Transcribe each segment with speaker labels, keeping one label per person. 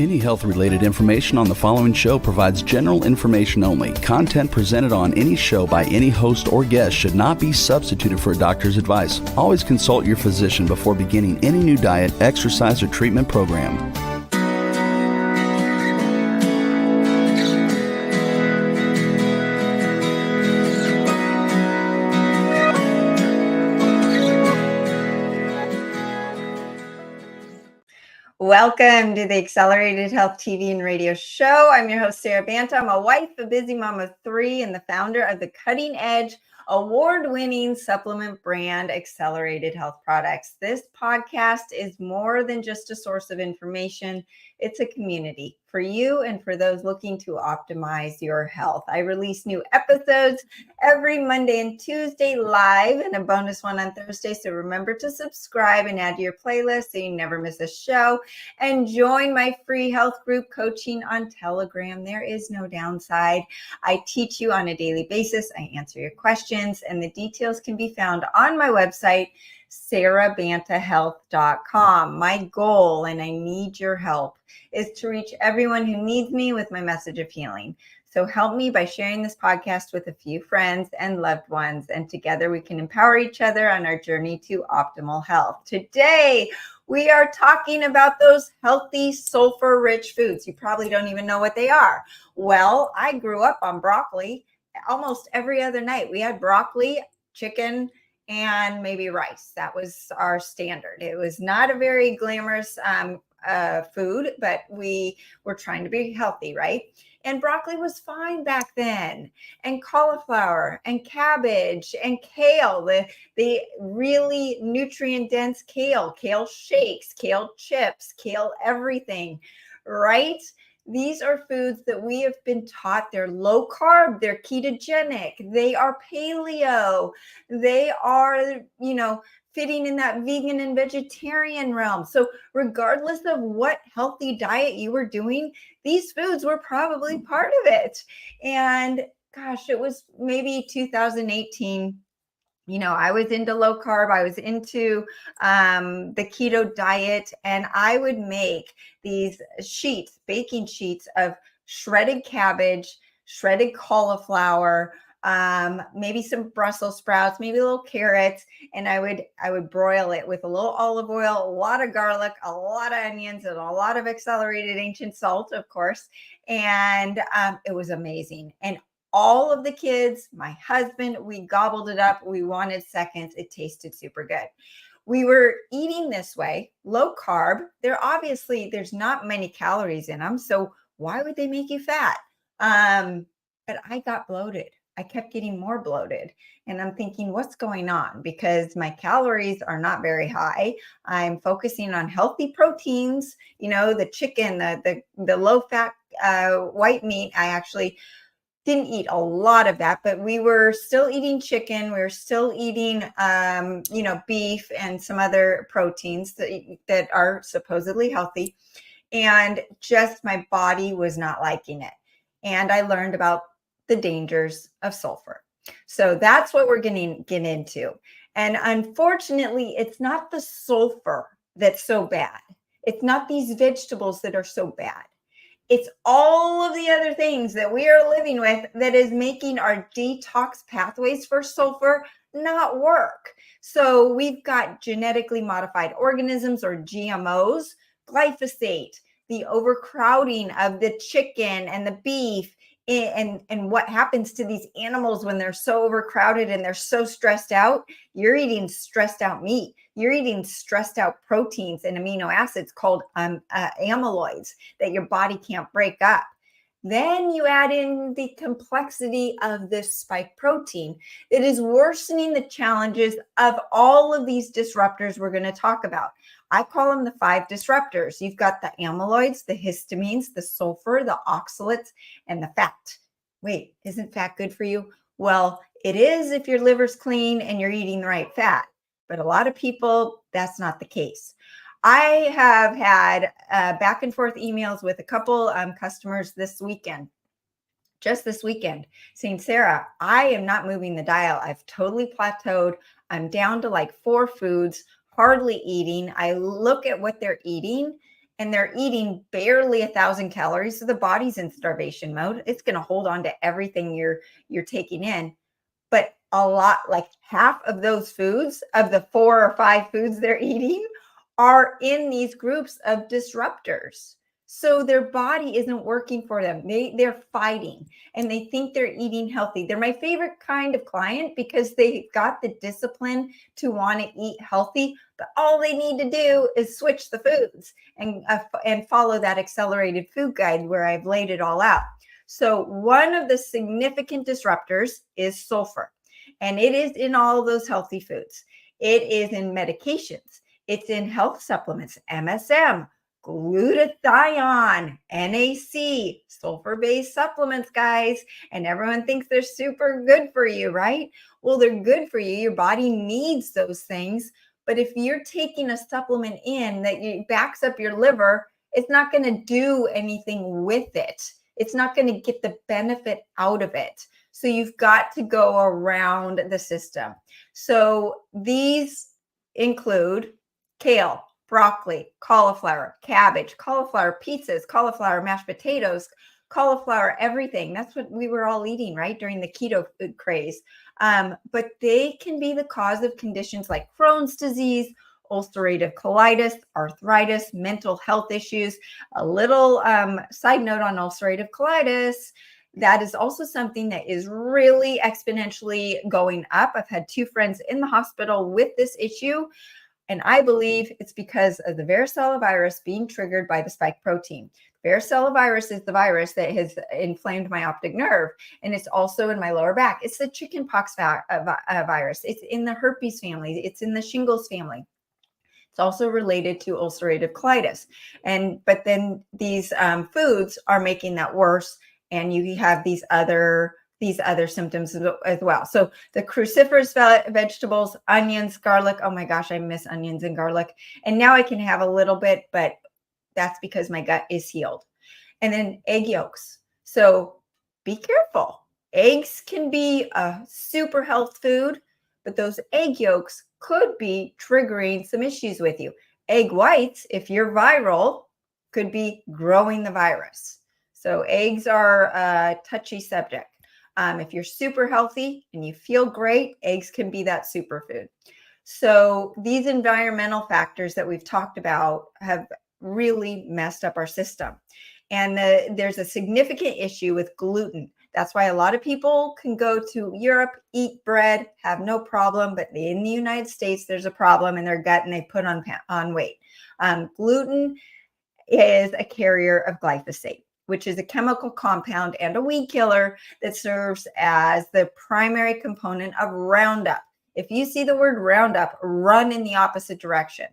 Speaker 1: Any health-related information on the following show provides general information only. Content presented on any show by any host or guest should not be substituted for a doctor's advice. Always consult your physician before beginning any new diet, exercise, or treatment program.
Speaker 2: Welcome to the Accelerated Health TV and Radio Show. I'm your host, Sara Banta. I'm a wife, a busy mom of 3, and the founder of the cutting-edge, award-winning supplement brand, Accelerated Health Products. This podcast is more than just a source of information. It's a community for you and for those looking to optimize your health. I release new episodes every Monday and Tuesday live, and a bonus one on Thursday. So remember to subscribe and add to your playlist so you never miss a show. And join my free health group coaching on Telegram. There is no downside. I teach you on a daily basis. I answer your questions, and the details can be found on my website, SaraBantaHealth.com. My goal, and I need your help, is to reach everyone who needs me with my message of healing. So help me by sharing this podcast with a few friends and loved ones, and together we can empower each other on our journey to optimal health. Today, we are talking about those healthy sulfur-rich foods. You probably don't even know what they are. Well, I grew up on broccoli almost every other night. We had broccoli, chicken, and maybe rice. That was our standard. It was not a very glamorous food, but we were trying to be healthy, right? And broccoli was fine back then, and cauliflower and cabbage and kale, the really nutrient dense kale shakes, kale chips, kale everything, right? These are foods that we have been taught they're low carb, they're ketogenic, they are paleo, they are, fitting in that vegan and vegetarian realm. So regardless of what healthy diet you were doing, these foods were probably part of it. And gosh, it was maybe 2018. I was into low carb. I was into the keto diet, and I would make these baking sheets of shredded cabbage, shredded cauliflower, maybe some Brussels sprouts, maybe a little carrots, and I would broil it with a little olive oil, a lot of garlic, a lot of onions, and a lot of accelerated ancient salt, of course. And it was amazing. And all of the kids, my husband, we gobbled it up. We wanted seconds. It tasted super good. We were eating this way, low carb. There's not many calories in them. So why would they make you fat? But I got bloated. I kept getting more bloated, and I'm thinking, what's going on? Because my calories are not very high. I'm focusing on healthy proteins, the chicken, the low fat white meat. I actually didn't eat a lot of that, but we were still eating chicken. We were still eating, beef and some other proteins that are supposedly healthy. And just my body was not liking it. And I learned about the dangers of sulfur. So that's what we're going to get into. And unfortunately, it's not the sulfur that's so bad. It's not these vegetables that are so bad. It's all of the other things that we are living with that is making our detox pathways for sulfur not work. So we've got genetically modified organisms, or GMOs, glyphosate, the overcrowding of the chicken and the beef, and what happens to these animals when they're so overcrowded and they're so stressed out. You're eating stressed out meat. You're eating stressed out proteins and amino acids called amyloids that your body can't break up. Then you add in the complexity of this spike protein. It is worsening the challenges of all of these disruptors we're going to talk about. I call them the 5 disruptors. You've got the amyloids, the histamines, the sulfur, the oxalates, and the fat. Wait, isn't fat good for you? Well, it is if your liver's clean and you're eating the right fat. But a lot of people, that's not the case. I have had back and forth emails with a couple customers just this weekend, saying, Sara, I am not moving the dial. I've totally plateaued. I'm down to like 4 foods, hardly eating. I look at what they're eating and they're eating barely 1,000 calories, so the body's in starvation mode. It's going to hold on to everything you're taking in. But a lot, like half of those foods, of the 4 or 5 foods they're eating, are in these groups of disruptors. So their body isn't working for them. They're fighting, and they think they're eating healthy. They're my favorite kind of client because they've got the discipline to want to eat healthy, but all they need to do is switch the foods and follow that accelerated food guide where I've laid it all out. So one of the significant disruptors is sulfur, and it is in all of those healthy foods. It is in medications. It's in health supplements, MSM, glutathione, NAC, sulfur-based supplements, guys. And everyone thinks they're super good for you, right? Well, they're good for you. Your body needs those things. But if you're taking a supplement in that backs up your liver, it's not going to do anything with it. It's not going to get the benefit out of it. So you've got to go around the system. So these include kale, broccoli, cauliflower, cabbage, cauliflower pizzas, cauliflower mashed potatoes, cauliflower everything. That's what we were all eating, right, during the keto food craze. But they can be the cause of conditions like Crohn's disease, ulcerative colitis, arthritis, mental health issues. A little side note on ulcerative colitis, that is also something that is really exponentially going up. I've had 2 friends in the hospital with this issue, and I believe it's because of the varicella virus being triggered by the spike protein. Varicella virus is the virus that has inflamed my optic nerve, and it's also in my lower back. It's the chickenpox virus. It's in the herpes family. It's in the shingles family. It's also related to ulcerative colitis. But then these foods are making that worse, and you have these other symptoms as well. So the cruciferous vegetables, onions, garlic. Oh my gosh, I miss onions and garlic. And now I can have a little bit, but that's because my gut is healed. And then egg yolks. So be careful. Eggs can be a super health food, but those egg yolks could be triggering some issues with you. Egg whites, if you're viral, could be growing the virus. So eggs are a touchy subject. If you're super healthy and you feel great, eggs can be that superfood. So these environmental factors that we've talked about have really messed up our system. And there's a significant issue with gluten. That's why a lot of people can go to Europe, eat bread, have no problem. But in the United States, there's a problem in their gut and they put on weight. Gluten is a carrier of glyphosate, which is a chemical compound and a weed killer that serves as the primary component of Roundup. If you see the word Roundup, run in the opposite direction.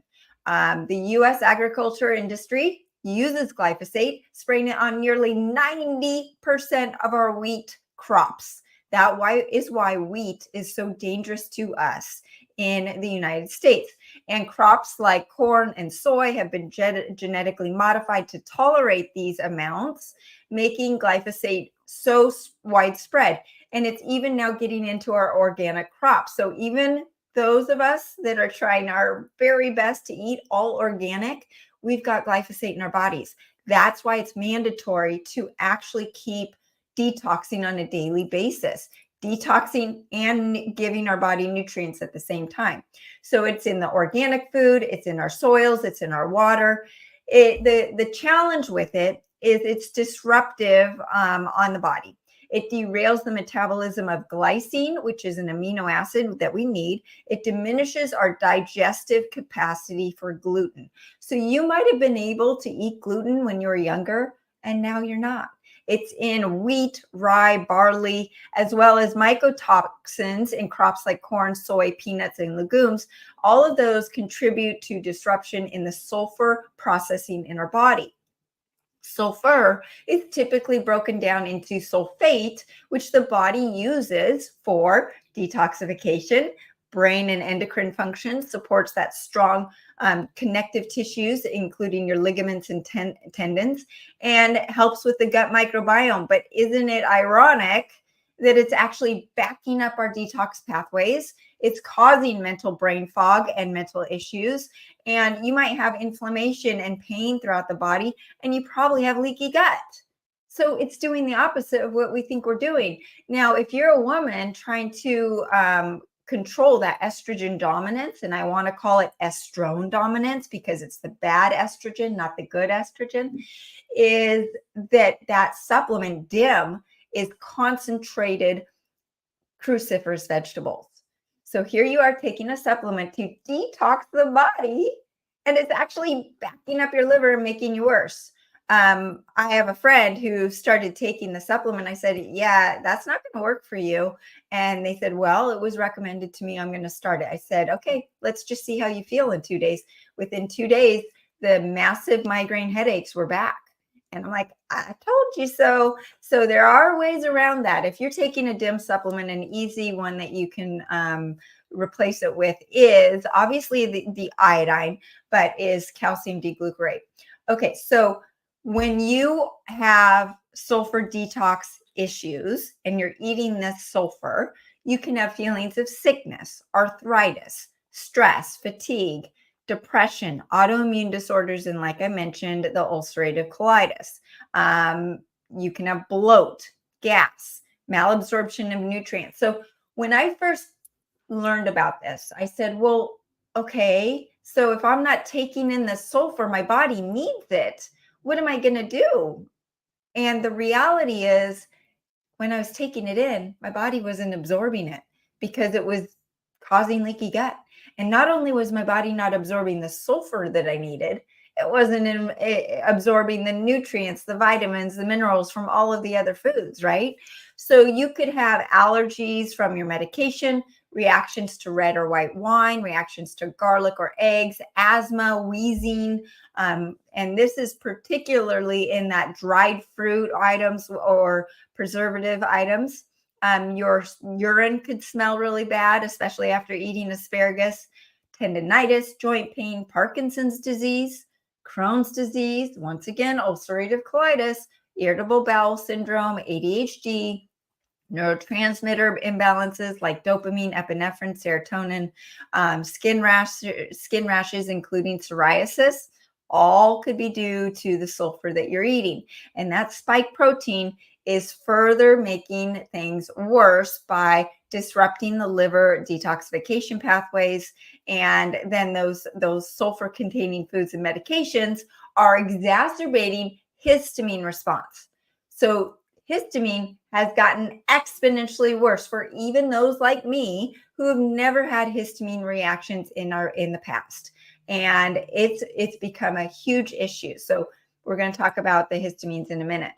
Speaker 2: The U.S. agriculture industry uses glyphosate, spraying it on nearly 90% of our wheat crops. That is why wheat is so dangerous to us in the United States. And crops like corn and soy have been genetically modified to tolerate these amounts, making glyphosate so widespread. And it's even now getting into our organic crops. So even those of us that are trying our very best to eat all organic, we've got glyphosate in our bodies. That's why it's mandatory to actually keep detoxing on a daily basis, detoxing and giving our body nutrients at the same time. So it's in the organic food, it's in our soils, it's in our water. The challenge with it is it's disruptive on the body. It derails the metabolism of glycine, which is an amino acid that we need. It diminishes our digestive capacity for gluten. So you might have been able to eat gluten when you were younger, and now you're not. It's in wheat, rye, barley, as well as mycotoxins in crops like corn, soy, peanuts, and legumes. All of those contribute to disruption in the sulfur processing in our body. Sulfur is typically broken down into sulfate, which the body uses for detoxification, brain and endocrine function, supports that strong connective tissues, including your ligaments and tendons, and helps with the gut microbiome. But isn't it ironic that it's actually backing up our detox pathways? It's causing mental brain fog and mental issues. And you might have inflammation and pain throughout the body, and you probably have leaky gut. So it's doing the opposite of what we think we're doing. Now, if you're a woman trying to control that estrogen dominance, and I want to call it estrone dominance because it's the bad estrogen, not the good estrogen, is that supplement DIM is concentrated cruciferous vegetables. So here you are taking a supplement to detox the body, and it's actually backing up your liver and making you worse. I have a friend who started taking the supplement. I said, yeah, that's not going to work for you. And they said, well, it was recommended to me. I'm going to start it. I said, okay, let's just see how you feel in 2 days. Within 2 days, the massive migraine headaches were back. And I'm like, I told you so. So there are ways around that. If you're taking a DIM supplement, an easy one that you can replace it with is obviously the iodine, but is calcium D-glucarate. Okay, so when you have sulfur detox issues and you're eating this sulfur, you can have feelings of sickness, arthritis, stress, fatigue, depression, autoimmune disorders, and like I mentioned, the ulcerative colitis. You can have bloat, gas, malabsorption of nutrients. So when I first learned about this, I said, well, okay, so if I'm not taking in the sulfur, my body needs it. What am I going to do? And the reality is, when I was taking it in, my body wasn't absorbing it because it was causing leaky gut. And not only was my body not absorbing the sulfur that I needed, it wasn't absorbing the nutrients, the vitamins, the minerals from all of the other foods, right? So you could have allergies from your medication, reactions to red or white wine, reactions to garlic or eggs, asthma, wheezing. And this is particularly in that dried fruit items or preservative items. Your urine could smell really bad, especially after eating asparagus. Tendinitis, joint pain, Parkinson's disease, Crohn's disease, once again, ulcerative colitis, irritable bowel syndrome, ADHD, neurotransmitter imbalances like dopamine, epinephrine, serotonin, skin rashes, including psoriasis, all could be due to the sulfur that you're eating. And that spike protein is further making things worse by disrupting the liver detoxification pathways. And then those sulfur containing foods and medications are exacerbating histamine response. So histamine has gotten exponentially worse for even those like me who have never had histamine reactions in the past. And it's become a huge issue. So we're going to talk about the histamines in a minute.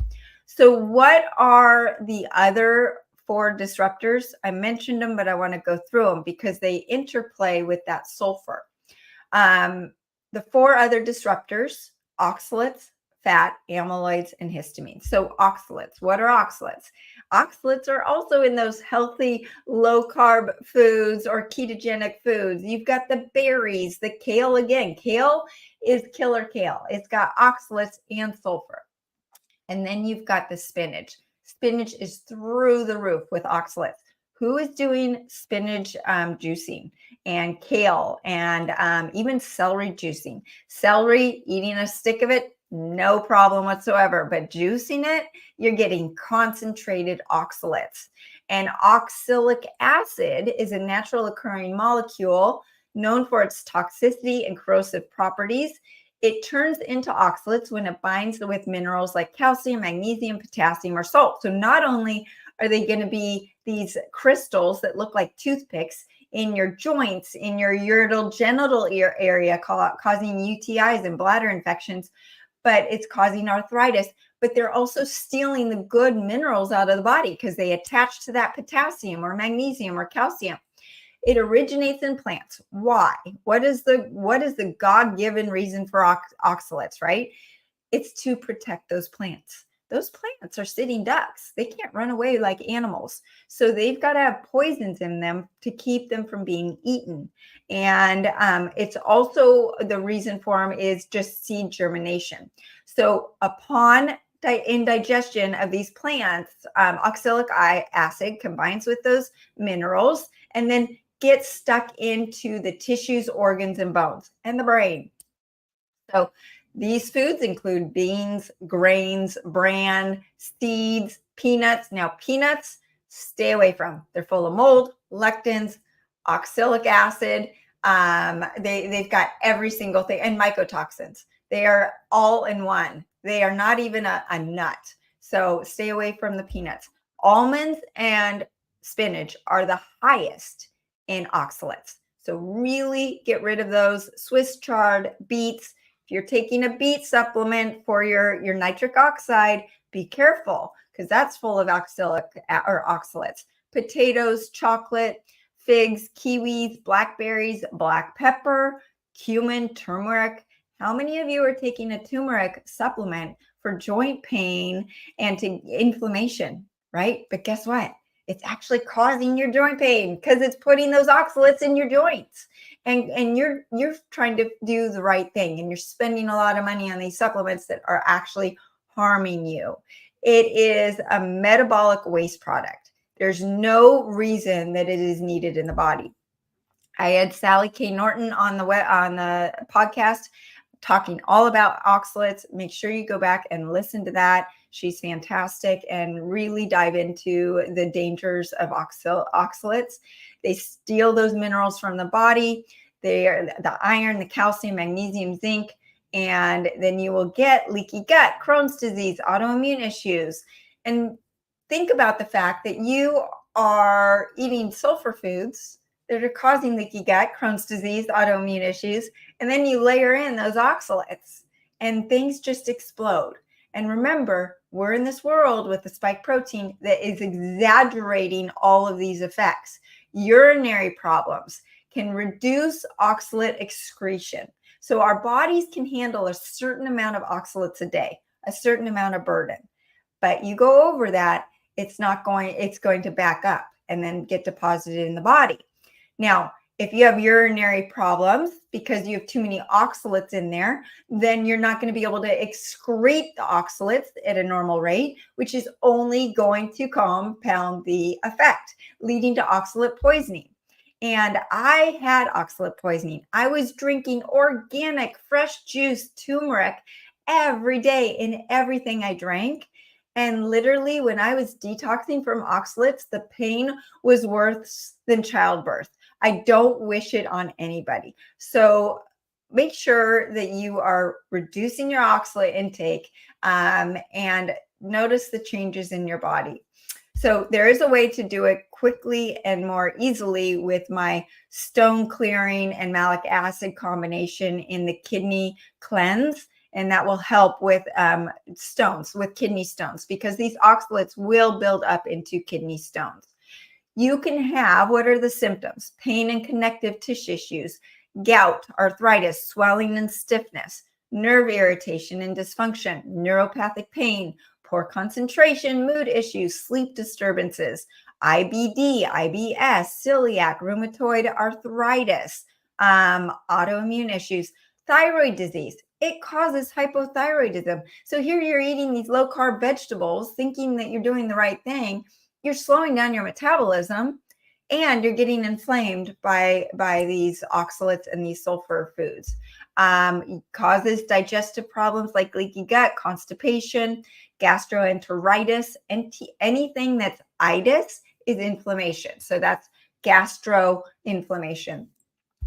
Speaker 2: So what are the other 4 disruptors? I mentioned them, but I want to go through them because they interplay with that sulfur. The 4 other disruptors: oxalates, fat, amyloids, and histamine. So oxalates, what are oxalates? Oxalates are also in those healthy low carb foods or ketogenic foods. You've got the berries, the kale again. Kale is killer kale. It's got oxalates and sulfur. And then you've got the spinach. Spinach is through the roof with oxalates. Who is doing spinach juicing and kale and even celery juicing? Celery, eating a stick of it, no problem whatsoever. But juicing it, you're getting concentrated oxalates. And oxalic acid is a natural occurring molecule known for its toxicity and corrosive properties. It turns into oxalates when it binds with minerals like calcium, magnesium, potassium, or salt. So not only are they going to be these crystals that look like toothpicks in your joints, in your urogenital area, causing UTIs and bladder infections, but it's causing arthritis. But they're also stealing the good minerals out of the body because they attach to that potassium or magnesium or calcium. It originates in plants. Why? What is the God-given reason for oxalates, right? It's to protect those plants. Those plants are sitting ducks. They can't run away like animals. So they've got to have poisons in them to keep them from being eaten. And it's also the reason for them is just seed germination. So upon indigestion of these plants, oxalic acid combines with those minerals and then get stuck into the tissues, organs, and bones, and the brain. So these foods include beans, grains, bran, seeds, peanuts. Now, peanuts, stay away from. They're full of mold, lectins, oxalic acid. They've got every single thing, and mycotoxins. They are all in one. They are not even a nut. So stay away from the peanuts. Almonds and spinach are the highest in oxalates. So really get rid of those. Swiss chard, beets. If you're taking a beet supplement for your nitric oxide, be careful because that's full of oxalates. Potatoes, chocolate, figs, kiwis, blackberries, black pepper, cumin, turmeric. How many of you are taking a turmeric supplement for joint pain and to inflammation, right? But guess what? It's actually causing your joint pain because it's putting those oxalates in your joints. And you're trying to do the right thing, and you're spending a lot of money on these supplements that are actually harming you. It is a metabolic waste product. There's no reason that it is needed in the body. I had Sally K. Norton on the podcast talking all about oxalates. Make sure you go back and listen to that. She's fantastic and really dive into the dangers of oxalates. They steal those minerals from the body. They are the iron, the calcium, magnesium, zinc, and then you will get leaky gut, Crohn's disease, autoimmune issues. And think about the fact that you are eating sulfur foods that are causing leaky gut, Crohn's disease, autoimmune issues, and then you layer in those oxalates and things just explode. And remember, we're in this world with the spike protein that is exaggerating all of these effects. Urinary problems can reduce oxalate excretion. So our bodies can handle a certain amount of oxalates a day, a certain amount of burden. But you go over that, it's going to back up and then get deposited in the body. Now, if you have urinary problems because you have too many oxalates in there, then you're not going to be able to excrete the oxalates at a normal rate, which is only going to compound the effect, leading to oxalate poisoning. And I had oxalate poisoning. I was drinking organic, fresh juice, turmeric every day in everything I drank. And literally, when I was detoxing from oxalates, the pain was worse than childbirth. I don't wish it on anybody. So make sure that you are reducing your oxalate intake and notice the changes in your body. So there is a way to do it quickly and more easily with my stone clearing and malic acid combination in the kidney cleanse. And that will help with kidney stones, because these oxalates will build up into kidney stones. You can have, what are the symptoms? Pain and connective tissue issues, gout, arthritis, swelling and stiffness, nerve irritation and dysfunction, neuropathic pain, poor concentration, mood issues, sleep disturbances, IBD, IBS, celiac, rheumatoid arthritis, autoimmune issues, thyroid disease. It causes hypothyroidism. So here you're eating these low-carb vegetables, thinking that you're doing the right thing. You're slowing down your metabolism, and you're getting inflamed by these oxalates and these sulfur foods. Causes digestive problems like leaky gut, constipation, gastroenteritis, and anything that's itis is inflammation. So that's gastroinflammation.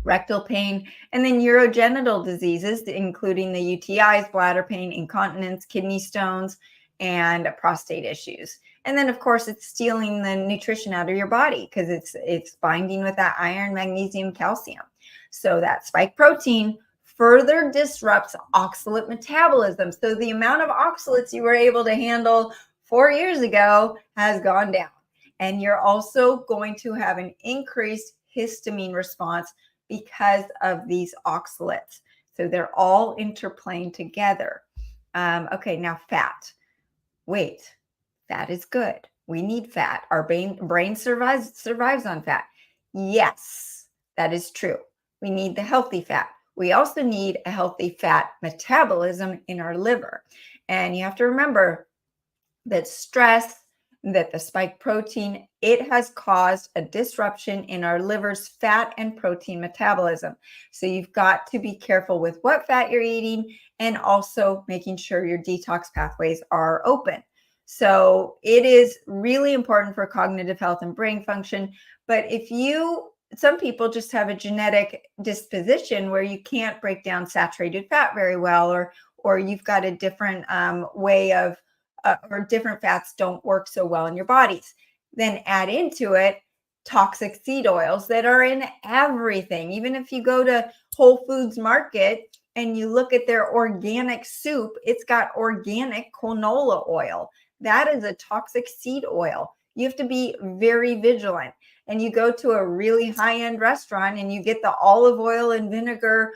Speaker 2: Rectal pain, and then urogenital diseases, including the UTIs, bladder pain, incontinence, kidney stones, and prostate issues. And then, of course, it's stealing the nutrition out of your body because it's binding with that iron, magnesium, calcium. So that spike protein further disrupts oxalate metabolism. So the amount of oxalates you were able to handle 4 years ago has gone down. And you're also going to have an increased histamine response because of these oxalates. So they're all interplaying together. Okay, now fat. Wait, fat is good. We need fat. Our brain survives on fat. Yes, that is true. We need the healthy fat. We also need a healthy fat metabolism in our liver. And you have to remember that stress that the spike protein, it has caused a disruption in our liver's fat and protein metabolism. So you've got to be careful with what fat you're eating and also making sure your detox pathways are open. So it is really important for cognitive health and brain function. But some people just have a genetic disposition where you can't break down saturated fat very well, or you've got a different way of, or different fats don't work so well in your bodies. Then add into it toxic seed oils that are in everything. Even if you go to Whole Foods Market and you look at their organic soup, it's got organic canola oil. That is a toxic seed oil. You have to be very vigilant. And you go to a really high-end restaurant and you get the olive oil and vinegar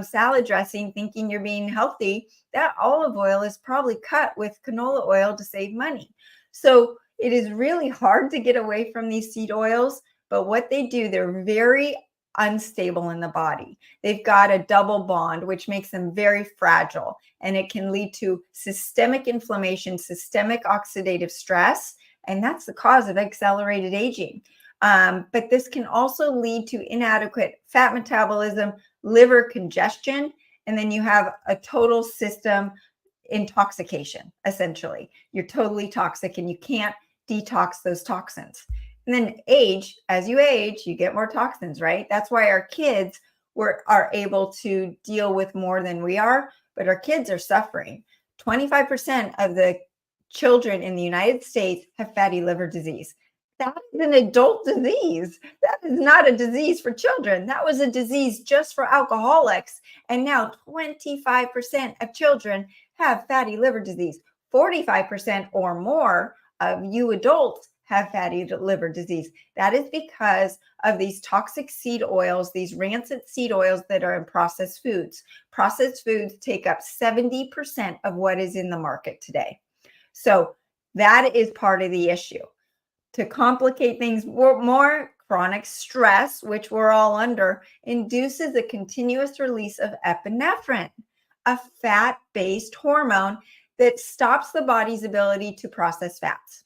Speaker 2: salad dressing thinking you're being healthy. That olive oil is probably cut with canola oil to save money. So it is really hard to get away from these seed oils, but what they do, they're very unstable in the body. They've got a double bond, which makes them very fragile, and it can lead to systemic inflammation, systemic oxidative stress, and that's the cause of accelerated aging. But this can also lead to inadequate fat metabolism, liver congestion, and then you have a total system intoxication, essentially. You're totally toxic and you can't detox those toxins. And then as you age, you get more toxins, right? That's why our kids are able to deal with more than we are, but our kids are suffering. 25% of the children in the United States have fatty liver disease. That is an adult disease. That is not a disease for children. That was a disease just for alcoholics. And now 25% of children have fatty liver disease. 45% or more of you adults have fatty liver disease. That is because of these toxic seed oils, these rancid seed oils that are in processed foods. Processed foods take up 70% of what is in the market today. So that is part of the issue. To complicate things more, chronic stress, which we're all under, induces a continuous release of epinephrine, a fat-based hormone that stops the body's ability to process fats.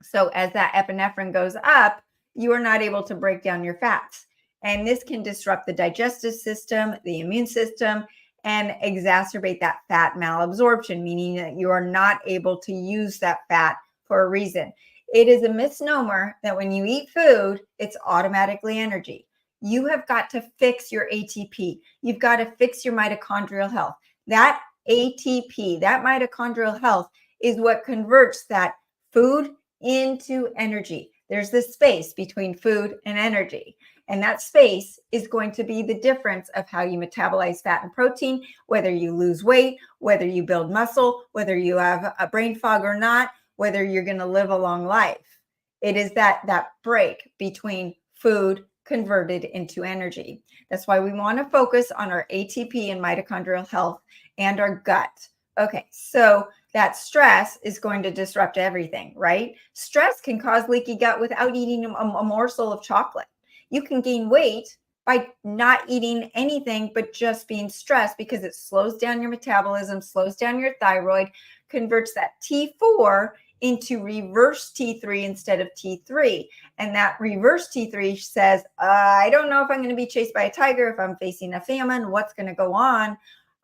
Speaker 2: So as that epinephrine goes up, you are not able to break down your fats. And this can disrupt the digestive system, the immune system, and exacerbate that fat malabsorption, meaning that you are not able to use that fat for a reason. It is a misnomer that when you eat food, it's automatically energy. You have got to fix your ATP. You've got to fix your mitochondrial health. That ATP, that mitochondrial health, is what converts that food into energy. There's this space between food and energy. And that space is going to be the difference of how you metabolize fat and protein, whether you lose weight, whether you build muscle, whether you have a brain fog or not, whether you're going to live a long life. It is that break between food converted into energy. That's why we want to focus on our ATP and mitochondrial health and our gut. Okay, so that stress is going to disrupt everything, right? Stress can cause leaky gut without eating a morsel of chocolate. You can gain weight by not eating anything, but just being stressed, because it slows down your metabolism, slows down your thyroid, converts that T4 into reverse T3 instead of T3. And that reverse T3 says, I don't know if I'm going to be chased by a tiger, if I'm facing a famine, what's going to go on.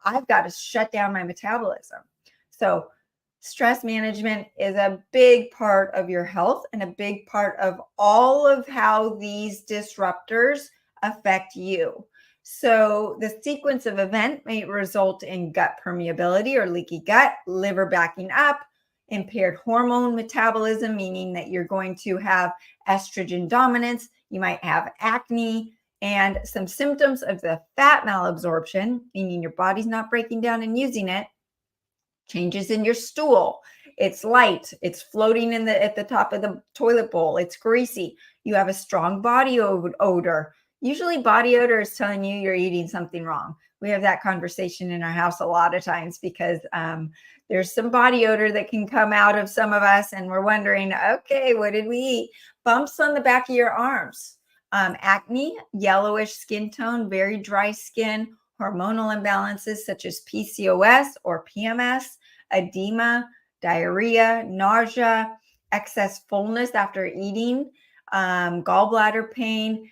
Speaker 2: I've got to shut down my metabolism. So stress management is a big part of your health and a big part of all of how these disruptors affect you. So the sequence of event may result in gut permeability or leaky gut, liver backing up, impaired hormone metabolism, meaning that you're going to have estrogen dominance. You might have acne and some symptoms of the fat malabsorption, meaning your body's not breaking down and using it. Changes in your stool. It's light. It's floating at the top of the toilet bowl. It's greasy. You have a strong body odor. Usually body odor is telling you you're eating something wrong. We have that conversation in our house a lot of times because there's some body odor that can come out of some of us, and we're wondering, okay, what did we eat? Bumps on the back of your arms, acne, yellowish skin tone, very dry skin, hormonal imbalances such as PCOS or PMS, edema, diarrhea, nausea, excess fullness after eating, gallbladder pain.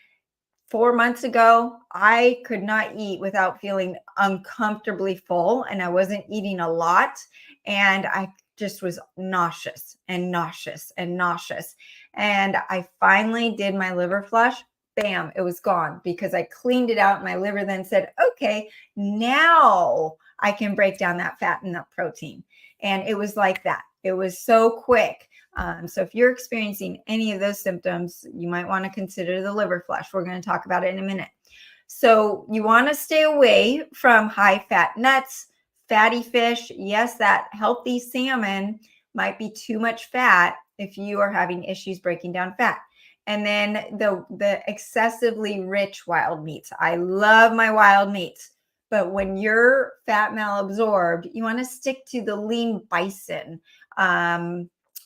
Speaker 2: 4 months ago, I could not eat without feeling uncomfortably full, and I wasn't eating a lot, and I just was nauseous and nauseous and nauseous. And I finally did my liver flush. Bam, it was gone because I cleaned it out. My liver then said, okay, now I can break down that fat and that protein. And it was like that. It was so quick. So if you're experiencing any of those symptoms, you might want to consider the liver flush. We're going to talk about it in a minute. So you want to stay away from high fat nuts, fatty fish. Yes, that healthy salmon might be too much fat if you are having issues breaking down fat. And then the excessively rich wild meats. I love my wild meats, but when you're fat malabsorbed, you want to stick to the lean bison.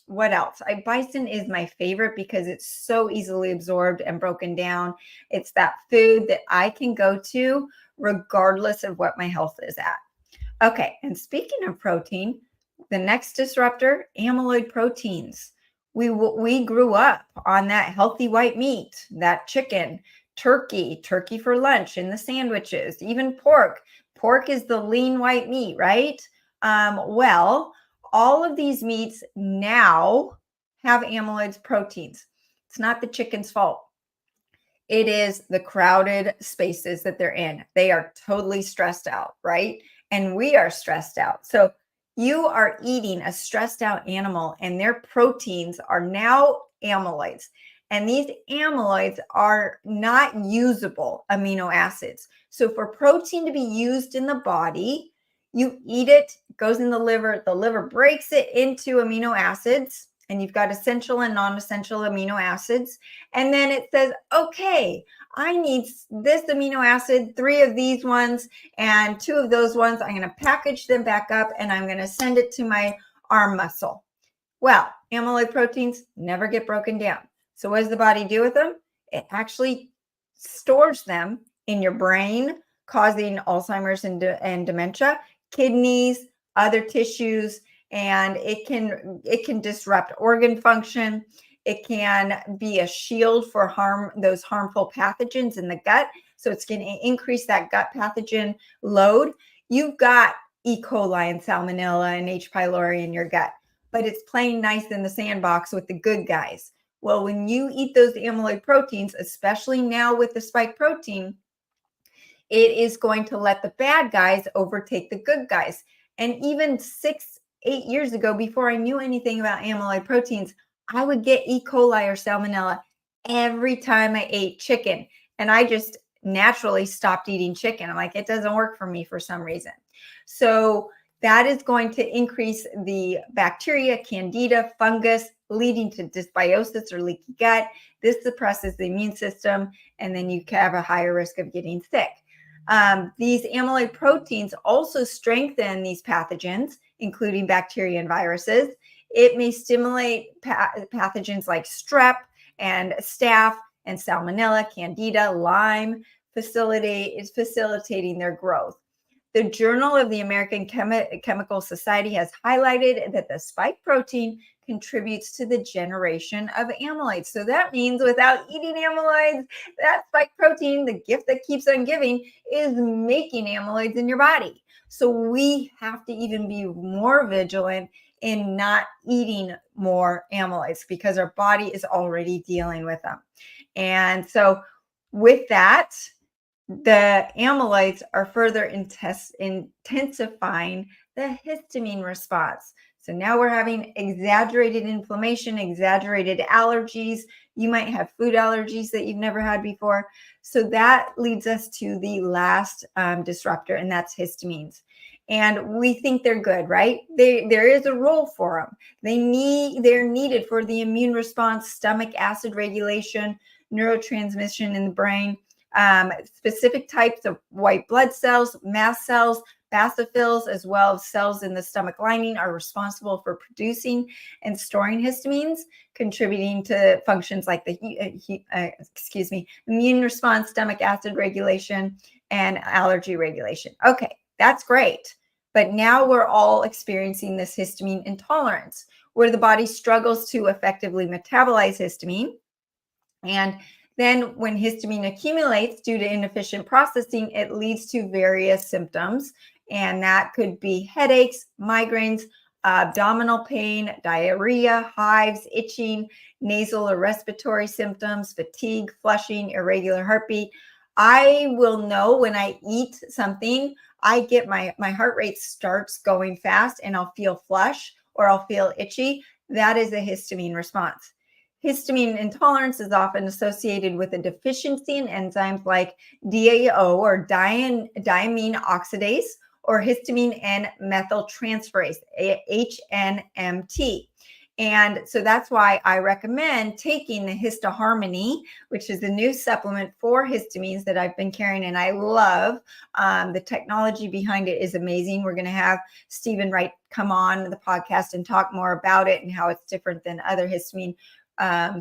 Speaker 2: What else? Bison is my favorite because it's so easily absorbed and broken down. It's that food that I can go to regardless of what my health is at. Okay, and speaking of protein, the next disruptor, amyloid proteins. We grew up on that healthy white meat, that chicken, turkey for lunch in the sandwiches, even pork. Pork is the lean white meat, right? Well, all of these meats now have amyloid proteins. It's not the chicken's fault. It is the crowded spaces that they're in. They are totally stressed out, right? And we are stressed out. So you are eating a stressed out animal and their proteins are now amyloids. And these amyloids are not usable amino acids. So for protein to be used in the body, you eat it, goes in the liver breaks it into amino acids, and you've got essential and non-essential amino acids. And then it says, okay, I need this amino acid, 3 of these ones, and 2 of those ones. I'm going to package them back up, and I'm going to send it to my arm muscle. Well, amyloid proteins never get broken down. So what does the body do with them? It actually stores them in your brain, causing Alzheimer's and dementia, kidneys, other tissues, and it can disrupt organ function. It can be a shield for those harmful pathogens in the gut. So it's going to increase that gut pathogen load. You've got E. coli and salmonella and H. pylori in your gut, but it's playing nice in the sandbox with the good guys. Well, when you eat those amyloid proteins, especially now with the spike protein, it is going to let the bad guys overtake the good guys. And even 6-8 years ago, before I knew anything about amyloid proteins, I would get E. coli or salmonella every time I ate chicken. And I just naturally stopped eating chicken. I'm like, it doesn't work for me for some reason. So that is going to increase the bacteria, candida, fungus, leading to dysbiosis or leaky gut. This suppresses the immune system, and then you have a higher risk of getting sick. These amyloid proteins also strengthen these pathogens, including bacteria and viruses. It may stimulate pathogens like strep and staph and salmonella, candida, Lyme, facilitating their growth. The Journal of the American Chemical Society has highlighted that the spike protein contributes to the generation of amyloids. So that means without eating amyloids, that spike protein, the gift that keeps on giving, is making amyloids in your body. So we have to even be more vigilant in not eating more amyloids because our body is already dealing with them. And so with that, the amyloids are further intensifying the histamine response. So now we're having exaggerated inflammation, exaggerated allergies. You might have food allergies that you've never had before. So that leads us to the last disruptor, and that's histamines. And we think they're good, right? There is a role for them. They're needed for the immune response, stomach acid regulation, neurotransmission in the brain. Specific types of white blood cells, mast cells, basophils, as well as cells in the stomach lining are responsible for producing and storing histamines, contributing to functions like the immune response, stomach acid regulation, and allergy regulation. Okay, that's great. But now we're all experiencing this histamine intolerance. where the body struggles to effectively metabolize histamine. And then when histamine accumulates due to inefficient processing, it leads to various symptoms. And that could be headaches, migraines, abdominal pain, diarrhea, hives, itching, nasal or respiratory symptoms, fatigue, flushing, irregular heartbeat. I will know when I eat something, I get my heart rate starts going fast and I'll feel flush or I'll feel itchy. That is a histamine response. Histamine intolerance is often associated with a deficiency in enzymes like DAO or diamine oxidase or histamine N-methyltransferase, HNMT. And so that's why I recommend taking the HistaHarmony, which is a new supplement for histamines that I've been carrying and I love. The technology behind it is amazing. We're going to have Stephen Wright come on the podcast and talk more about it and how it's different than other histamine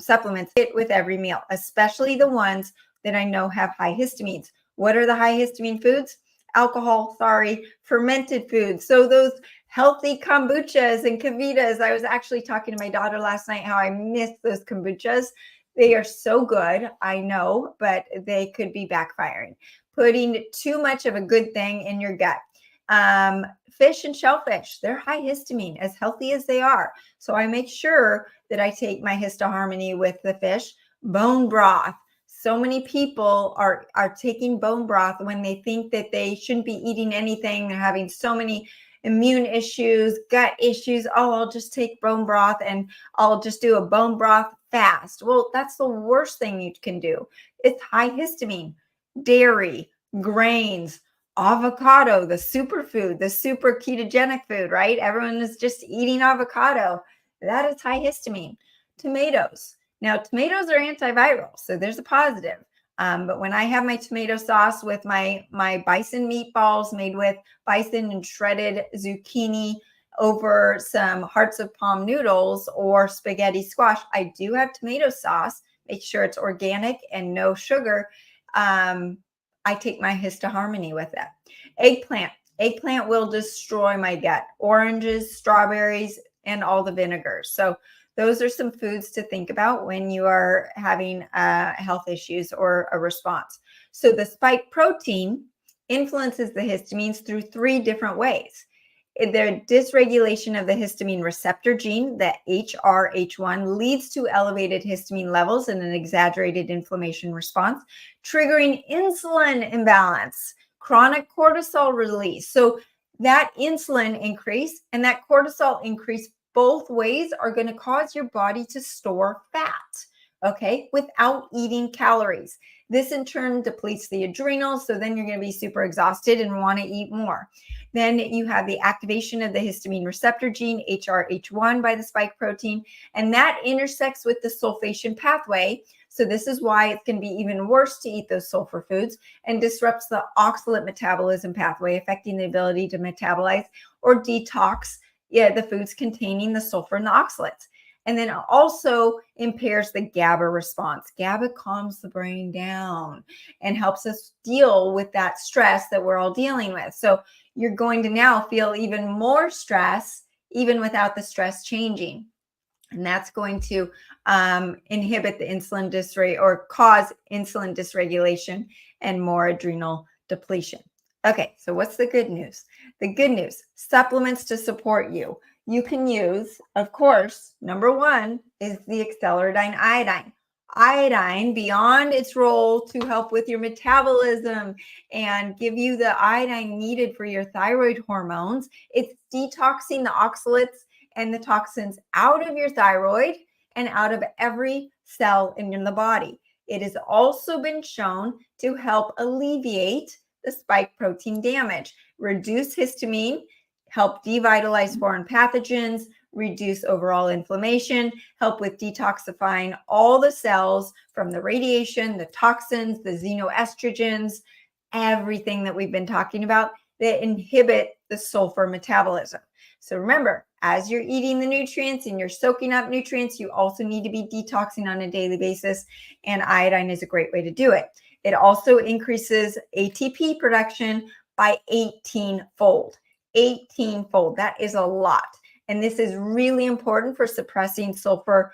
Speaker 2: supplements. Fit with every meal, especially the ones that I know have high histamines. What are the high histamine foods? Alcohol, fermented foods. So those healthy kombuchas and kavitas. I was actually talking to my daughter last night how I miss those kombuchas. They are so good, I know, but they could be backfiring. Putting too much of a good thing in your gut. Fish and shellfish, they're high histamine, as healthy as they are. So I make sure that I take my HistaHarmony with the fish. Bone broth. So many people are taking bone broth when they think that they shouldn't be eating anything. They're having so many immune issues, gut issues. Oh, I'll just take bone broth and I'll just do a bone broth fast. Well, that's the worst thing you can do. It's high histamine, dairy, grains, avocado, the superfood, the super ketogenic food, right? Everyone is just eating avocado. That is high histamine. Tomatoes. Now, tomatoes are antiviral, so there's a positive. But when I have my tomato sauce with my bison meatballs made with bison and shredded zucchini over some hearts of palm noodles or spaghetti squash, I do have tomato sauce. Make sure it's organic and no sugar. I take my HistaHarmony with it. Eggplant. Eggplant will destroy my gut. Oranges, strawberries, and all the vinegars. So those are some foods to think about when you are having health issues or a response. So the spike protein influences the histamines through 3 different ways. Their dysregulation of the histamine receptor gene, the HRH1, leads to elevated histamine levels and an exaggerated inflammation response, triggering insulin imbalance, chronic cortisol release. So that insulin increase and that cortisol increase both ways are going to cause your body to store fat, okay, without eating calories. This in turn depletes the adrenals, so then you're going to be super exhausted and want to eat more. Then you have the activation of the histamine receptor gene, HRH1, by the spike protein, and that intersects with the sulfation pathway. So this is why it's going to be even worse to eat those sulfur foods and disrupts the oxalate metabolism pathway, affecting the ability to metabolize or detox the foods containing the sulfur and the oxalates. And then it also impairs the GABA response. GABA calms the brain down and helps us deal with that stress that we're all dealing with. So you're going to now feel even more stress, even without the stress changing. And that's going to inhibit the insulin dysregulation or cause insulin dysregulation and more adrenal depletion. Okay, so what's the good news? The good news, supplements to support you. You can use, of course, number 1 is the acceleradine iodine. Iodine, beyond its role to help with your metabolism and give you the iodine needed for your thyroid hormones, it's detoxing the oxalates and the toxins out of your thyroid and out of every cell in the body. It has also been shown to help alleviate the spike protein damage, reduce histamine, help devitalize foreign pathogens, reduce overall inflammation, help with detoxifying all the cells from the radiation, the toxins, the xenoestrogens, everything that we've been talking about that inhibit the sulfur metabolism. So remember, as you're eating the nutrients and you're soaking up nutrients, you also need to be detoxing on a daily basis, and iodine is a great way to do it. It also increases ATP production by 18-fold. 18-fold. That is a lot. And this is really important for suppressing sulfur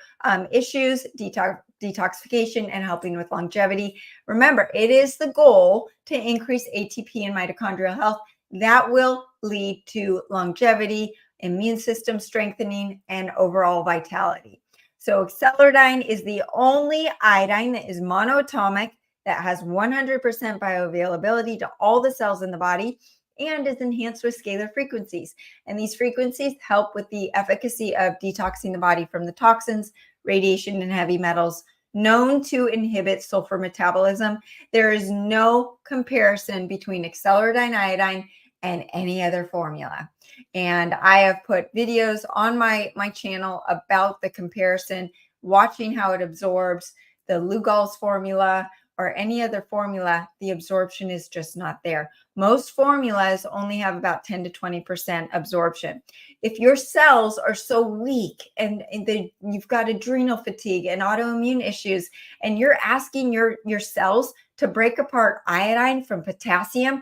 Speaker 2: issues, detoxification, and helping with longevity. Remember, it is the goal to increase ATP and mitochondrial health. That will lead to longevity, immune system strengthening, and overall vitality. So Accelerdyne is the only iodine that is monoatomic, that has 100% bioavailability to all the cells in the body, and is enhanced with scalar frequencies. And these frequencies help with the efficacy of detoxing the body from the toxins, radiation, and heavy metals known to inhibit sulfur metabolism. There is no comparison between Accelerdyne iodine and any other formula. And I have put videos on my channel about the comparison, watching how it absorbs. The Lugol's formula or any other formula, the absorption is just not there. Most formulas only have about 10 to 20% absorption. If your cells are so weak and you've got adrenal fatigue and autoimmune issues, and you're asking your cells to break apart iodine from potassium,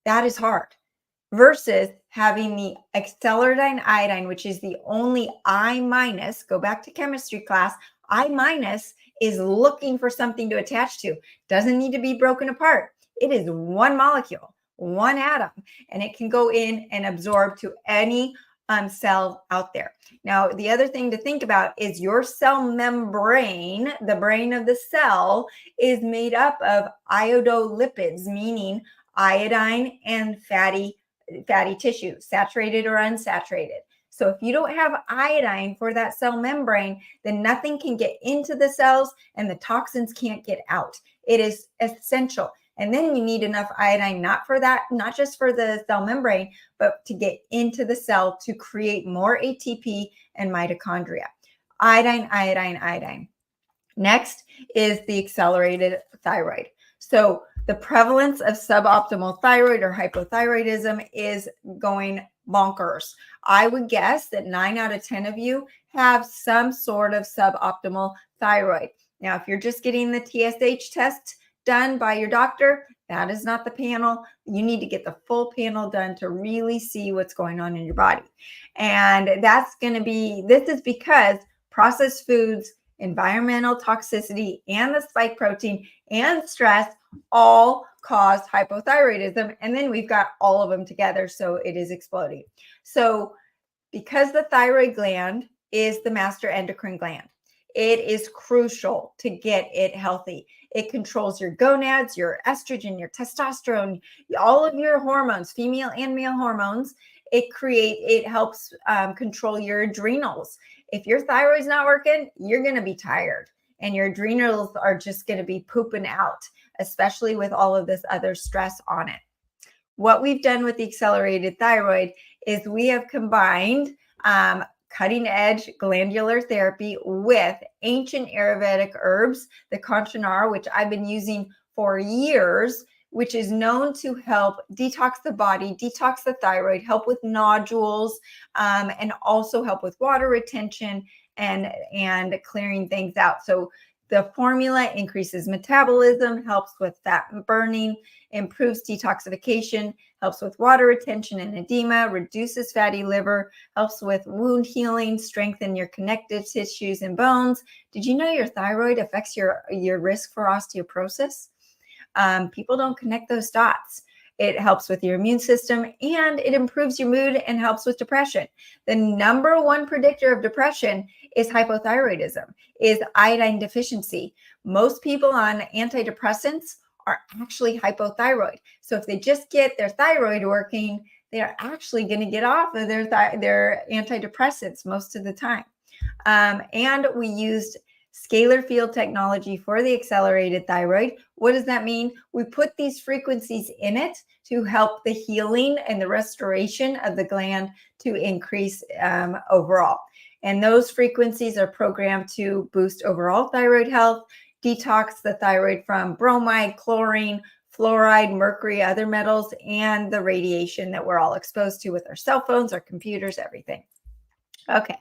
Speaker 2: that is hard. Versus having the Accelerdyne iodine, which is the only I-, go back to chemistry class, I- is looking for something to attach to. Doesn't need to be broken apart. It is one molecule, one atom, and it can go in and absorb to any cell out there. Now, the other thing to think about is your cell membrane, the brain of the cell, is made up of iodolipids, meaning iodine and fatty tissue, saturated or unsaturated. So if you don't have iodine for that cell membrane, then nothing can get into the cells and the toxins can't get out. It is essential. And then you need enough iodine, not just for the cell membrane, but to get into the cell to create more ATP and mitochondria. Iodine, iodine, iodine. Next is the accelerated thyroid. So the prevalence of suboptimal thyroid or hypothyroidism is going bonkers. I would guess that 9 out of 10 of you have some sort of suboptimal thyroid. Now, if you're just getting the TSH test done by your doctor, that is not the panel. You need to get the full panel done to really see what's going on in your body. And this is because processed foods, environmental toxicity, and the spike protein and stress all cause hypothyroidism. And then we've got all of them together. So it is exploding. So because the thyroid gland is the master endocrine gland, it is crucial to get it healthy. It controls your gonads, your estrogen, your testosterone, all of your hormones, female and male hormones. It helps control your adrenals. If your thyroid's not working, you're going to be tired and your adrenals are just going to be pooping out, especially with all of this other stress on it. What we've done with the accelerated thyroid is we have combined cutting edge glandular therapy with ancient Ayurvedic herbs, the Kanchanara, which I've been using for years, which is known to help detox the body, detox the thyroid, help with nodules, and also help with water retention and clearing things out. So the formula increases metabolism, helps with fat burning, improves detoxification, helps with water retention and edema, reduces fatty liver, helps with wound healing, strengthen your connective tissues and bones. Did you know your thyroid affects your risk for osteoporosis? People don't connect those dots. It helps with your immune system and it improves your mood and helps with depression. The number one predictor of depression is hypothyroidism, is iodine deficiency. Most people on antidepressants are actually hypothyroid. So if they just get their thyroid working, they're actually going to get off of their antidepressants most of the time. And we used scalar field technology for the accelerated thyroid. What does that mean? We put these frequencies in it to help the healing and the restoration of the gland to increase overall. And those frequencies are programmed to boost overall thyroid health, detox the thyroid from bromide, chlorine, fluoride, mercury, other metals, and the radiation that we're all exposed to with our cell phones, our computers, everything. Okay,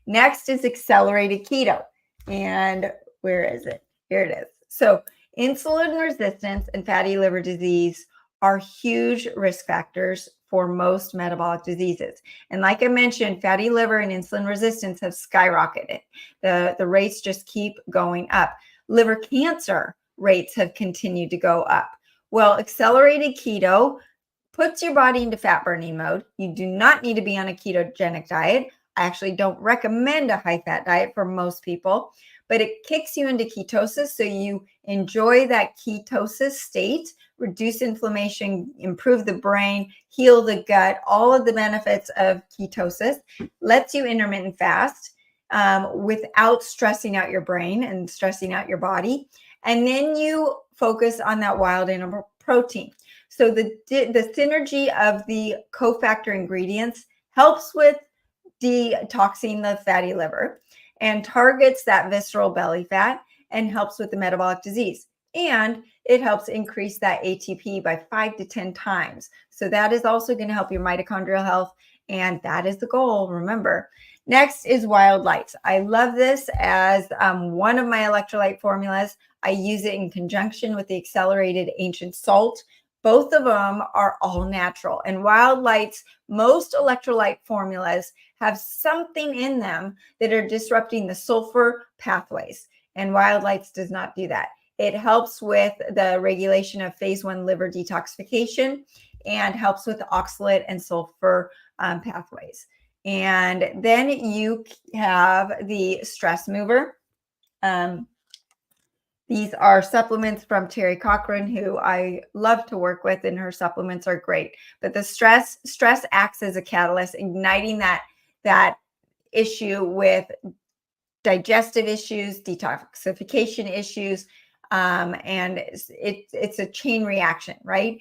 Speaker 2: next is accelerated keto. And where is it? Here it is. So insulin resistance and fatty liver disease are huge risk factors for most metabolic diseases. And like I mentioned, fatty liver and insulin resistance have skyrocketed. The rates just keep going up. Liver cancer rates have continued to go up. Well, accelerated keto puts your body into fat burning mode. You do not need to be on a ketogenic diet. I actually don't recommend a high fat diet for most people, but it kicks you into ketosis. So you enjoy that ketosis state, reduce inflammation, improve the brain, heal the gut, all of the benefits of ketosis, lets you intermittent fast without stressing out your brain and stressing out your body. And then you focus on that wild animal protein. So the synergy of the cofactor ingredients helps with detoxing the fatty liver and targets that visceral belly fat and helps with the metabolic disease. And it helps increase that ATP by 5 to 10 times. So that is also going to help your mitochondrial health. And that is the goal, remember. Next is Wild Lights. I love this as one of my electrolyte formulas. I use it in conjunction with the accelerated ancient salt. Both of them are all natural. And Wild Lights, most electrolyte formulas have something in them that are disrupting the sulfur pathways. And Wild Lights does not do that. It helps with the regulation of phase 1 liver detoxification and helps with the oxalate and sulfur pathways. And then you have the stress mover. These are supplements from Terry Cochran, who I love to work with, and her supplements are great. But the stress acts as a catalyst, igniting that issue with digestive issues, detoxification issues, and it's a chain reaction, right?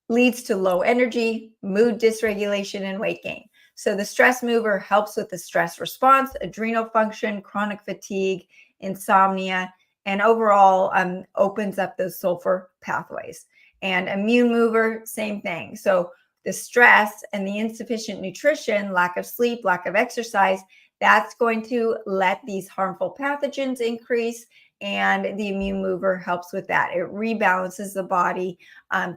Speaker 2: Leads to low energy, mood dysregulation, and weight gain. So the stress mover helps with the stress response, adrenal function, chronic fatigue, insomnia, and overall opens up those sulfur pathways. And immune mover, same thing. So the stress and the insufficient nutrition, lack of sleep, lack of exercise, that's going to let these harmful pathogens increase, and the immune mover helps with that. It rebalances the body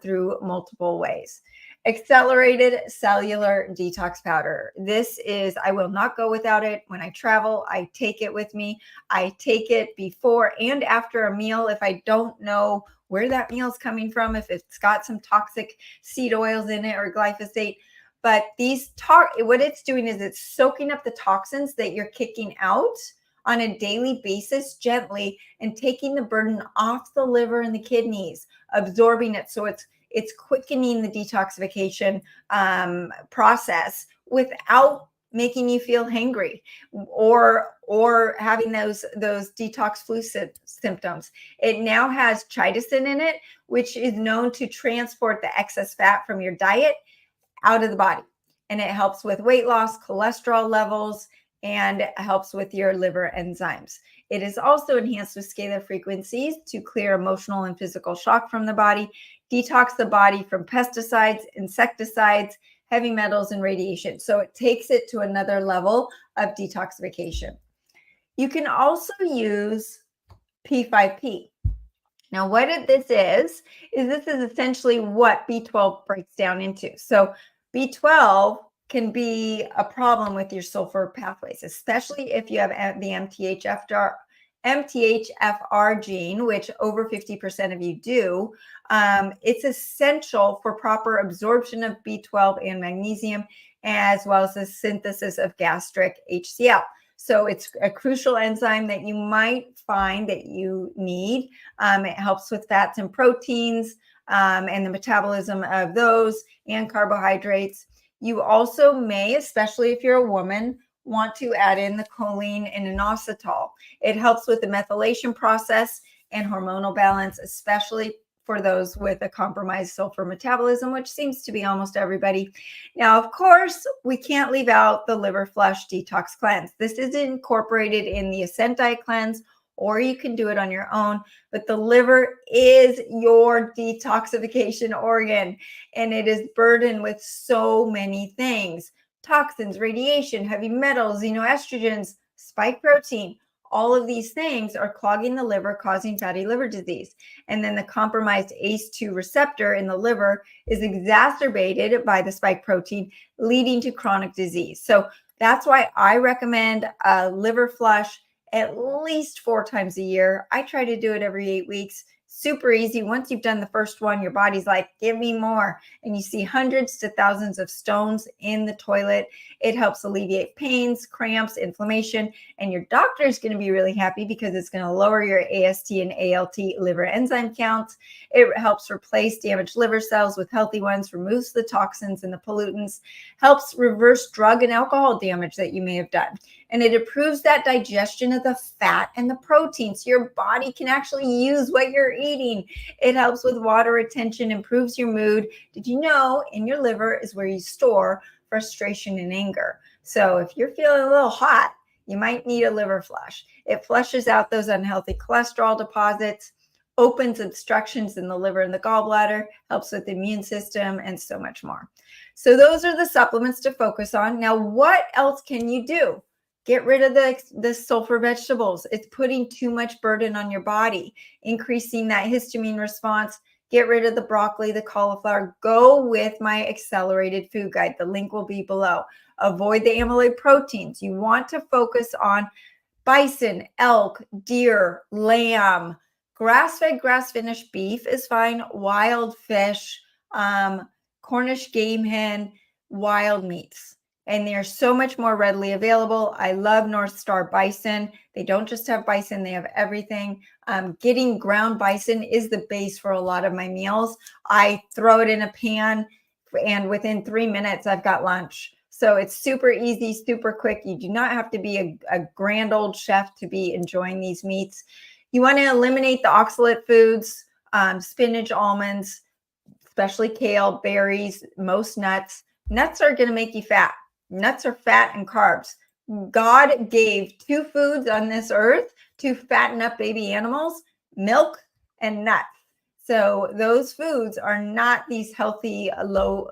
Speaker 2: through multiple ways. Accelerated cellular detox powder. This is, I will not go without it. When I travel, I take it with me. I take it before and after a meal if I don't know where that meal is coming from, if it's got some toxic seed oils in it or glyphosate. But what it's doing is it's soaking up the toxins that you're kicking out on a daily basis gently and taking the burden off the liver and the kidneys, absorbing it. So it's quickening the detoxification process without making you feel hangry or having those detox flu symptoms. It now has chitosan in it, which is known to transport the excess fat from your diet out of the body. And it helps with weight loss, cholesterol levels, and helps with your liver enzymes. It is also enhanced with scalar frequencies to clear emotional and physical shock from the body, detox the body from pesticides, insecticides, heavy metals, and radiation. So it takes it to another level of detoxification. You can also use P5P. Now, what this is essentially what B12 breaks down into. So B12 can be a problem with your sulfur pathways, especially if you have the MTHFR gene, which over 50% of you do. It's essential for proper absorption of B12 and magnesium, as well as the synthesis of gastric HCl. So it's a crucial enzyme that you might find that you need. It helps with fats and proteins and the metabolism of those and carbohydrates. You also may, especially if you're a woman, want to add in the choline and inositol. It helps with the methylation process and hormonal balance, especially for those with a compromised sulfur metabolism, which seems to be almost everybody. Now, of course, we can't leave out the liver flush detox cleanse. This is incorporated in the Ascent Diet Cleanse, or you can do it on your own. But the liver is your detoxification organ, and it is burdened with so many things: toxins, radiation, heavy metals, xenoestrogens, spike protein. All of these things are clogging the liver, causing fatty liver disease. And then the compromised ACE2 receptor in the liver is exacerbated by the spike protein, leading to chronic disease. So that's why I recommend a liver flush at least 4 times a year. I try to do it every 8 weeks. Super easy. Once you've done the first one, your body's like, give me more. And you see hundreds to thousands of stones in the toilet. It helps alleviate pains, cramps, inflammation, and your doctor is going to be really happy because it's going to lower your AST and ALT liver enzyme counts. It helps replace damaged liver cells with healthy ones, removes the toxins and the pollutants, helps reverse drug and alcohol damage that you may have done. And it improves that digestion of the fat and the protein, so your body can actually use what you're eating. It helps with water retention, improves your mood. Did you know in your liver is where you store frustration and anger? So if you're feeling a little hot, you might need a liver flush. It flushes out those unhealthy cholesterol deposits, opens obstructions in the liver and the gallbladder, helps with the immune system, and so much more. So those are the supplements to focus on. Now, what else can you do? Get rid of the sulfur vegetables. It's putting too much burden on your body, increasing that histamine response. Get rid of the broccoli, the cauliflower. Go with my accelerated food guide. The link will be below. Avoid the amyloid proteins. You want to focus on bison, elk, deer, lamb. Grass-fed, grass-finished beef is fine. Wild fish, Cornish game hen, wild meats. And they're so much more readily available. I love North Star bison. They don't just have bison, they have everything. Getting ground bison is the base for a lot of my meals. I throw it in a pan, and within 3 minutes, I've got lunch. So it's super easy, super quick. You do not have to be a grand old chef to be enjoying these meats. You want to eliminate the oxalate foods, spinach, almonds, especially kale, berries, most nuts. Nuts are going to make you fat. Nuts are fat and carbs. God gave 2 foods on this earth to fatten up baby animals: milk and nuts. So those foods are not these healthy, low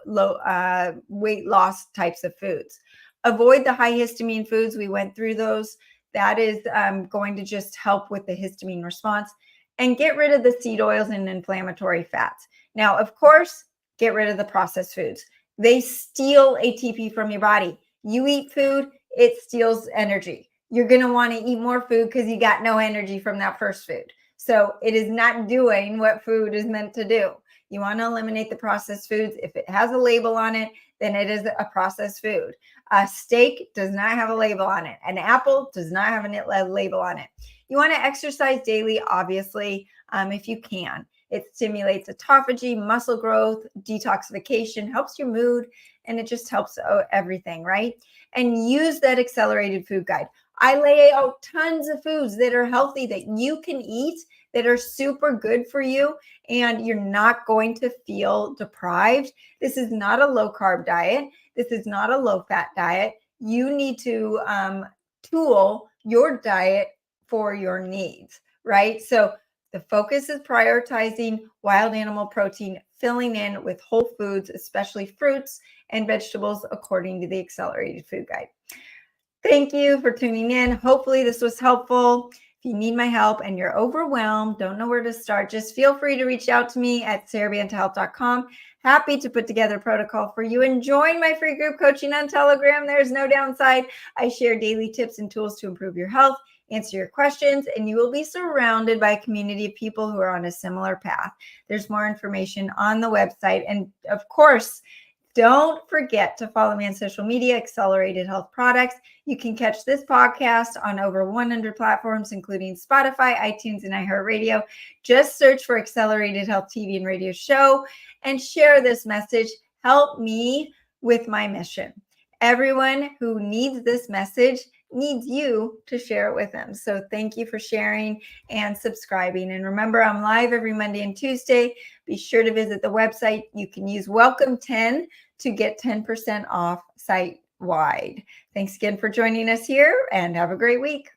Speaker 2: weight loss types of foods. Avoid the high histamine foods. We went through those. That is going to just help with the histamine response. And get rid of the seed oils and inflammatory fats. Now, of course, get rid of the processed foods. They steal ATP from your body. You eat food, it steals energy. You're going to want to eat more food because you got no energy from that first food. So it is not doing what food is meant to do. You want to eliminate the processed foods. If it has a label on it, then it is a processed food. A steak does not have a label on it. An apple does not have a label on it. You want to exercise daily, obviously, if you can. It stimulates autophagy, muscle growth, detoxification, helps your mood, and it just helps everything, right? And use that accelerated food guide. I lay out tons of foods that are healthy that you can eat, that are super good for you, and you're not going to feel deprived. This is not a low carb diet. This is not a low fat diet. You need to tool your diet for your needs, right? So the focus is prioritizing wild animal protein, filling in with whole foods, especially fruits and vegetables, according to the accelerated food guide. Thank you for tuning in. Hopefully this was helpful. If you need my help and you're overwhelmed, don't know where to start, just feel free to reach out to me at SaraBantaHealth.com. Happy to put together a protocol for you, and join my free group coaching on Telegram. There's no downside. I share daily tips and tools to improve your health, answer your questions, and you will be surrounded by a community of people who are on a similar path. There's more information on the website. And of course, don't forget to follow me on social media, Accelerated Health Products. You can catch this podcast on over 100 platforms, including Spotify, iTunes, and iHeartRadio. Just search for Accelerated Health TV and Radio Show and share this message. Help me with my mission. Everyone who needs this message needs you to share it with them. So thank you for sharing and subscribing. And remember, I'm live every Monday and Tuesday. Be sure to visit the website. You can use Welcome 10 to get 10% off site-wide. Thanks again for joining us here, and have a great week.